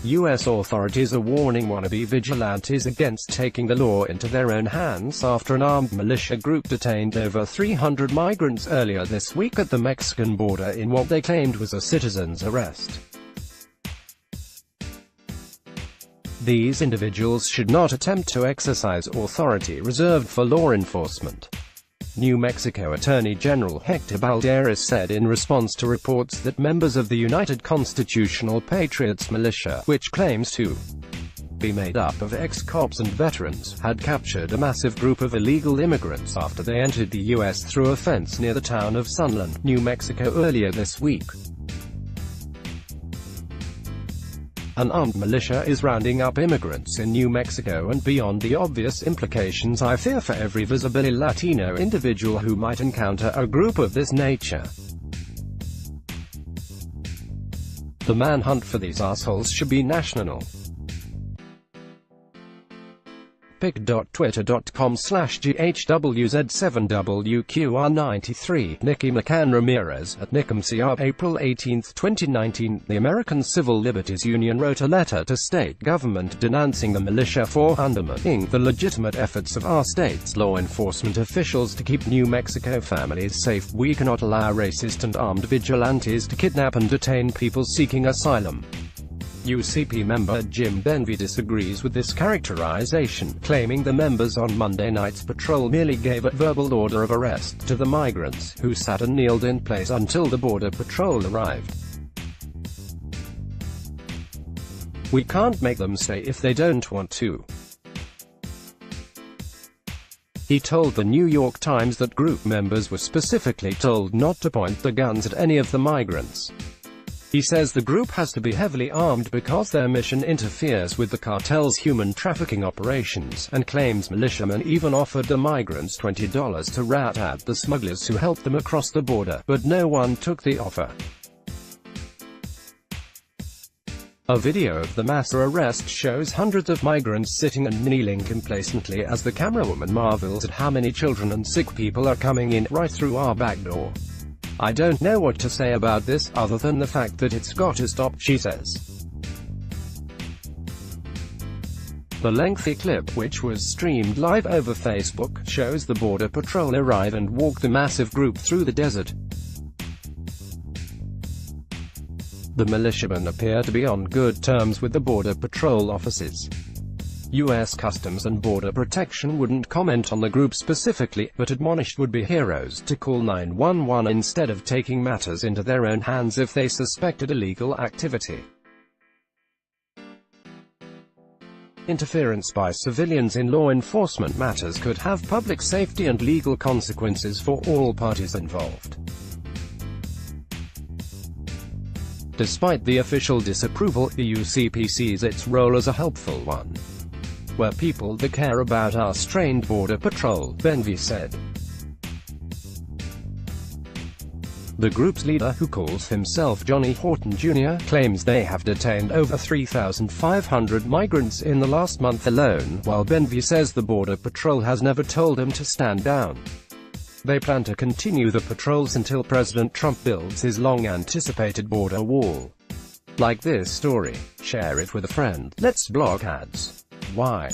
U.S. authorities are warning wannabe vigilantes against taking the law into their own hands after an armed militia group detained over 300 migrants earlier this week at the Mexican border in what they claimed was a citizen's arrest. These individuals should not attempt to exercise authority reserved for law enforcement, New Mexico Attorney General Hector Balderas said in response to reports that members of the United Constitutional Patriots militia, which claims to be made up of ex-cops and veterans, had captured a massive group of illegal immigrants after they entered the U.S. through a fence near the town of Sunland, New Mexico earlier this week. An armed militia is rounding up immigrants in New Mexico, and beyond the obvious implications, I fear for every visibly Latino individual who might encounter a group of this nature. The manhunt for these assholes should be national. pic.twitter.com/GHWZ7WQR93 Nikki McCann Ramirez, at NickMCR, April 18, 2019. The American Civil Liberties Union wrote a letter to state government denouncing the militia for undermining the legitimate efforts of our state's law enforcement officials to keep New Mexico families safe. We cannot allow racist and armed vigilantes to kidnap and detain people seeking asylum. UCP member Jim Benvey disagrees with this characterization, claiming the members on Monday night's patrol merely gave a verbal order of arrest to the migrants, who sat and kneeled in place until the Border Patrol arrived. We can't make them stay if they don't want to. He told the New York Times that group members were specifically told not to point the guns at any of the migrants. He says the group has to be heavily armed because their mission interferes with the cartel's human trafficking operations, and claims militiamen even offered the migrants $20 to rat at the smugglers who helped them across the border, but no one took the offer. A video of the mass arrest shows hundreds of migrants sitting and kneeling complacently as the camerawoman marvels at how many children and sick people are coming in right through our back door. I don't know what to say about this, other than the fact that it's got to stop, she says. The lengthy clip, which was streamed live over Facebook, shows the Border Patrol arrive and walk the massive group through the desert. The militiamen appear to be on good terms with the Border Patrol officers. U.S. Customs and Border Protection wouldn't comment on the group specifically, but admonished would-be heroes to call 911 instead of taking matters into their own hands if they suspected illegal activity. Interference by civilians in law enforcement matters could have public safety and legal consequences for all parties involved. Despite the official disapproval, the UCP sees its role as a helpful one. We're people that care about our strained Border Patrol, Benvey said. The group's leader, who calls himself Johnny Horton Jr., claims they have detained over 3,500 migrants in the last month alone, while Benvey says the Border Patrol has never told him to stand down. They plan to continue the patrols until President Trump builds his long-anticipated border wall. Like this story? Share it with a friend. Let's block ads. Why?